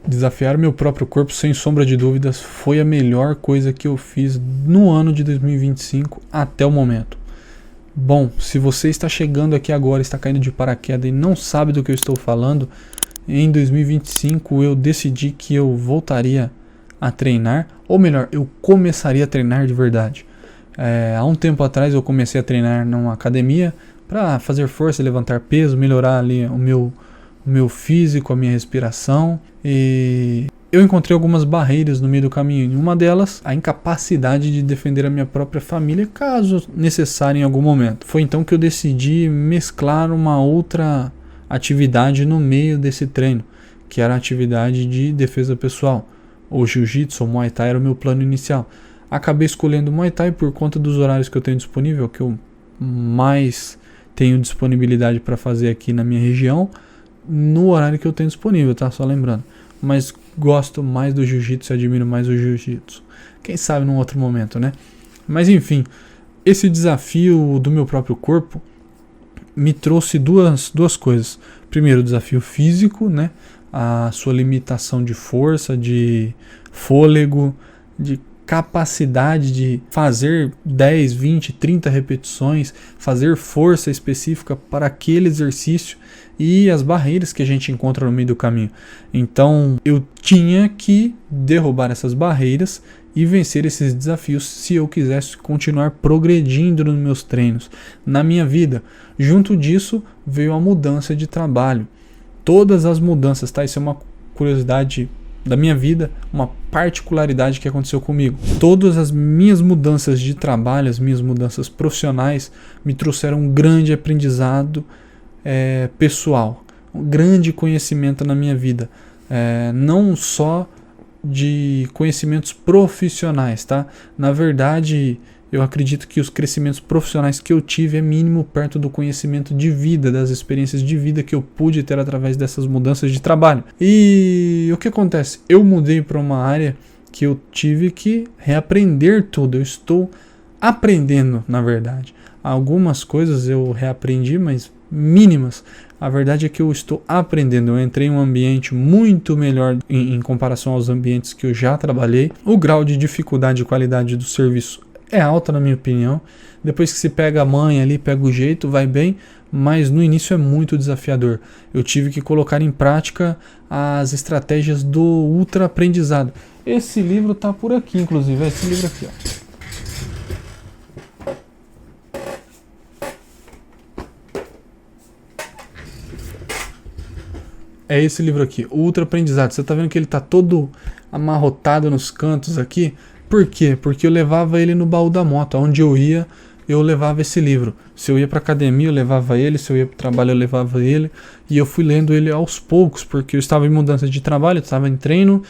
Desafiar meu próprio corpo, sem sombra de dúvidas, foi a melhor coisa que eu fiz no ano de 2025 até o momento. Bom, se você está chegando aqui agora, está caindo de paraquedas e não sabe do que eu estou falando, em 2025 eu decidi que eu voltaria a treinar, ou melhor, eu começaria a treinar de verdade. Há um tempo atrás eu comecei a treinar numa academia para fazer força, levantar peso, melhorar ali o meu físico, a minha respiração, e eu encontrei algumas barreiras no meio do caminho. E uma delas, a incapacidade de defender a minha própria família caso necessário em algum momento. Foi então que eu decidi mesclar uma outra atividade no meio desse treino, que era a atividade de defesa pessoal. O jiu-jitsu, o Muay Thai era o meu plano inicial. Acabei escolhendo o Muay Thai por conta dos horários que eu tenho disponível, que eu mais tenho disponibilidade para fazer aqui na minha região, no horário que eu tenho disponível, tá? Só lembrando. Mas gosto mais do jiu-jitsu e admiro mais o jiu-jitsu. Quem sabe num outro momento, né? Mas enfim, esse desafio do meu próprio corpo me trouxe duas coisas. Primeiro, o desafio físico, né? A sua limitação de força, de fôlego, de capacidade de fazer 10, 20, 30 repetições, fazer força específica para aquele exercício e as barreiras que a gente encontra no meio do caminho. Então eu tinha que derrubar essas barreiras e vencer esses desafios se eu quisesse continuar progredindo nos meus treinos, na minha vida. Junto disso veio a mudança de trabalho. Todas as mudanças, tá? Isso é uma curiosidade da minha vida, uma particularidade que aconteceu comigo. Todas as minhas mudanças de trabalho, as minhas mudanças profissionais me trouxeram um grande aprendizado pessoal, um grande conhecimento na minha vida, não só de conhecimentos profissionais, tá? Na verdade, eu acredito que os crescimentos profissionais que eu tive é mínimo perto do conhecimento de vida, das experiências de vida que eu pude ter através dessas mudanças de trabalho. E o que acontece? Eu mudei para uma área que eu tive que reaprender tudo. Eu estou aprendendo, na verdade. Algumas coisas eu reaprendi, mas mínimas. A verdade é que eu estou aprendendo. Eu entrei em um ambiente muito melhor em comparação aos ambientes que eu já trabalhei. O grau de dificuldade e qualidade do serviço é alta, na minha opinião. Depois que se pega a manha ali, pega o jeito, vai bem, mas no início é muito desafiador. Eu tive que colocar em prática as estratégias do ultra aprendizado. Esse livro tá por aqui, inclusive, é esse livro aqui, ó. É esse livro aqui, o Ultra Aprendizado. Você tá vendo que ele tá todo amarrotado nos cantos aqui? Por quê? Porque eu levava ele no baú da moto. Onde eu ia, eu levava esse livro. Se eu ia pra academia, eu levava ele. Se eu ia pro trabalho, eu levava ele. E eu fui lendo ele aos poucos, porque eu estava em mudança de trabalho, eu estava em treino,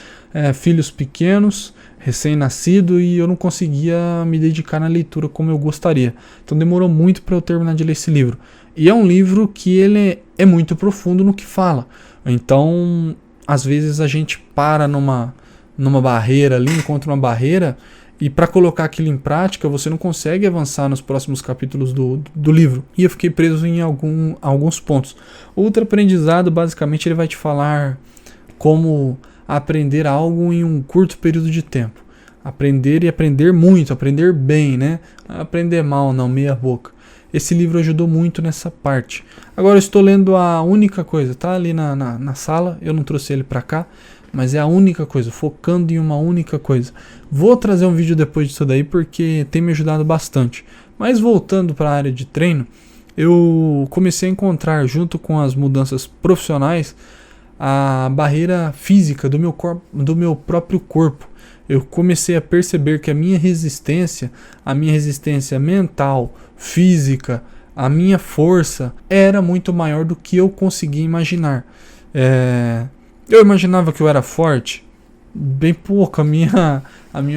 filhos pequenos, recém-nascido, e eu não conseguia me dedicar na leitura como eu gostaria. Então demorou muito para eu terminar de ler esse livro. E é um livro que ele é muito profundo no que fala. Então, às vezes a gente para numa barreira ali, encontra uma barreira, e para colocar aquilo em prática, você não consegue avançar nos próximos capítulos do livro. E eu fiquei preso em alguns pontos. O Ultra Aprendizado, basicamente, ele vai te falar como aprender algo em um curto período de tempo. Aprender e aprender muito, aprender bem, né? Aprender mal, não, meia boca. Esse livro ajudou muito nessa parte. Agora eu estou lendo a única coisa, tá ali na sala, eu não trouxe ele para cá, mas é a única coisa, focando em uma única coisa. Vou trazer um vídeo depois disso daí porque tem me ajudado bastante. Mas voltando para a área de treino, eu comecei a encontrar, junto com as mudanças profissionais, a barreira física do meu próprio corpo. Eu comecei a perceber que a minha resistência mental, física, a minha força era muito maior do que eu conseguia imaginar. Eu imaginava que eu era forte, bem pouco. A minha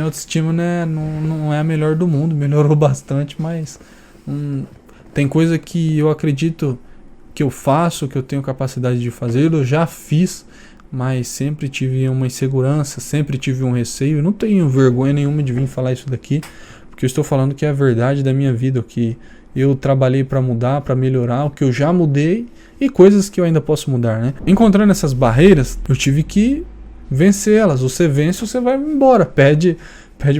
autoestima, né, não é a melhor do mundo, melhorou bastante, mas tem coisa que eu acredito que eu faço, que eu tenho capacidade de fazer, eu já fiz, mas sempre tive uma insegurança, sempre tive um receio. Eu não tenho vergonha nenhuma de vir falar isso daqui, porque eu estou falando que é a verdade da minha vida, o que eu trabalhei para mudar, para melhorar, o que eu já mudei e coisas que eu ainda posso mudar, né? Encontrando essas barreiras, eu tive que vencer elas. Você vence, você vai embora, pede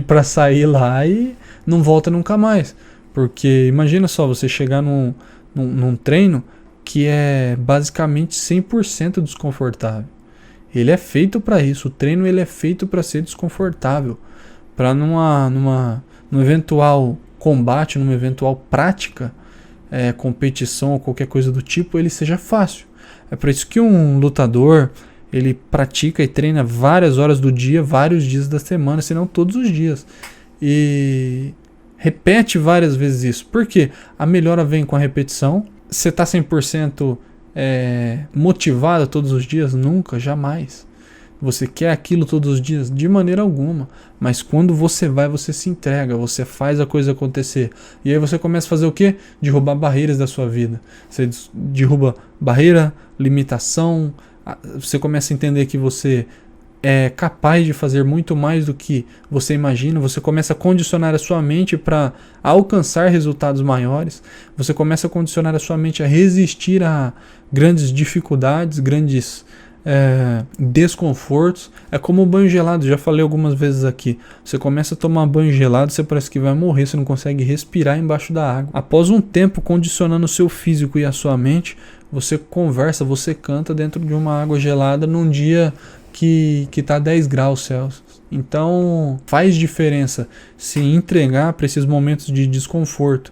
para sair lá e não volta nunca mais. Porque imagina só, você chegar num treino que é basicamente 100% desconfortável. Ele é feito para isso, o treino ele é feito para ser desconfortável, para num eventual combate, numa eventual prática, competição ou qualquer coisa do tipo, ele seja fácil. É por isso que um lutador, ele pratica e treina várias horas do dia, vários dias da semana, se não todos os dias. E repete várias vezes isso. Por quê? A melhora vem com a repetição. Você está 100% motivado todos os dias? Nunca, jamais. Você quer aquilo todos os dias? De maneira alguma. Mas quando você vai, você se entrega, você faz a coisa acontecer. E aí você começa a fazer o quê? Derrubar barreiras da sua vida. Você derruba barreira, limitação. Você começa a entender que você é capaz de fazer muito mais do que você imagina. Você começa a condicionar a sua mente para alcançar resultados maiores. Você começa a condicionar a sua mente a resistir a grandes dificuldades, grandes desconfortos. É como o banho gelado, já falei algumas vezes aqui. Você começa a tomar banho gelado, você parece que vai morrer, você não consegue respirar embaixo da água. Após um tempo condicionando o seu físico e a sua mente, você conversa, você canta dentro de uma água gelada num dia que está 10 graus Celsius. Então faz diferença se entregar para esses momentos de desconforto.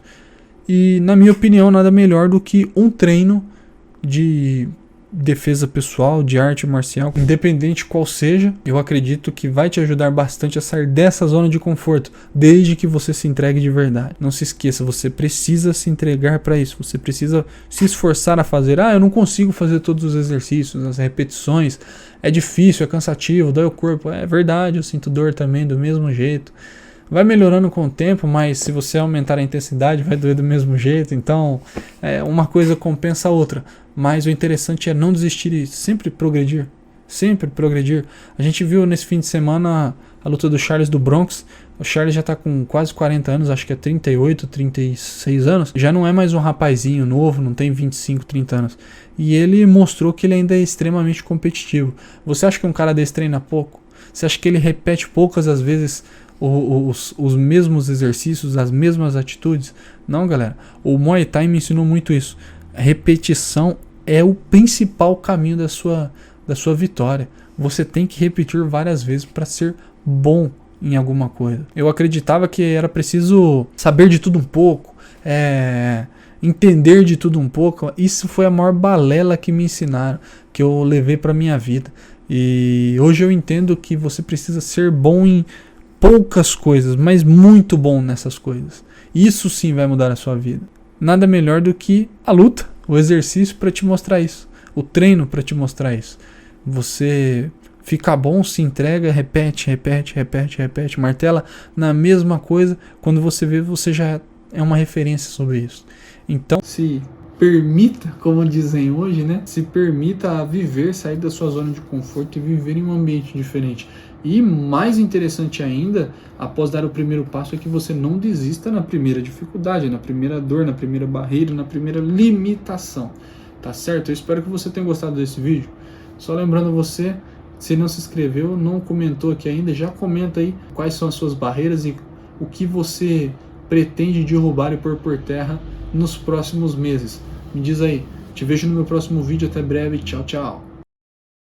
E na minha opinião, nada melhor do que um treino de defesa pessoal, de arte marcial, independente qual seja. Eu acredito que vai te ajudar bastante a sair dessa zona de conforto, desde que você se entregue de verdade. Não se esqueça, você precisa se entregar para isso, você precisa se esforçar a fazer. Eu não consigo fazer todos os exercícios, as repetições, é difícil, é cansativo, dói o corpo. É verdade, eu sinto dor também do mesmo jeito. Vai melhorando com o tempo, mas se você aumentar a intensidade, vai doer do mesmo jeito. Então, uma coisa compensa a outra. Mas o interessante é não desistir e sempre progredir. Sempre progredir. A gente viu nesse fim de semana a luta do Charles do Bronx. O Charles já está com quase 40 anos, acho que é 38, 36 anos. Já não é mais um rapazinho novo, não tem 25, 30 anos. E ele mostrou que ele ainda é extremamente competitivo. Você acha que um cara desse treina pouco? Você acha que ele repete poucas as vezes os mesmos exercícios, as mesmas atitudes? Não, galera. O Muay Thai me ensinou muito isso. A repetição é o principal caminho da sua vitória. Você tem que repetir várias vezes para ser bom em alguma coisa. Eu acreditava que era preciso saber de tudo um pouco, entender de tudo um pouco. Isso foi a maior balela que me ensinaram, que eu levei para minha vida. E hoje eu entendo que você precisa ser bom em poucas coisas, mas muito bom nessas coisas. Isso sim vai mudar a sua vida. Nada melhor do que a luta, o exercício para te mostrar isso, o treino para te mostrar isso. Você fica bom, se entrega, repete, martela na mesma coisa. Quando você vê, você já é uma referência sobre isso. Então, se permita, como dizem hoje, né? Se permita viver, sair da sua zona de conforto e viver em um ambiente diferente. E mais interessante ainda, após dar o primeiro passo, é que você não desista na primeira dificuldade, na primeira dor, na primeira barreira, na primeira limitação. Tá certo? Eu espero que você tenha gostado desse vídeo. Só lembrando você, se não se inscreveu, não comentou aqui ainda, já comenta aí quais são as suas barreiras e o que você pretende derrubar e pôr por terra nos próximos meses. Me diz aí. Te vejo no meu próximo vídeo. Até breve. Tchau, tchau.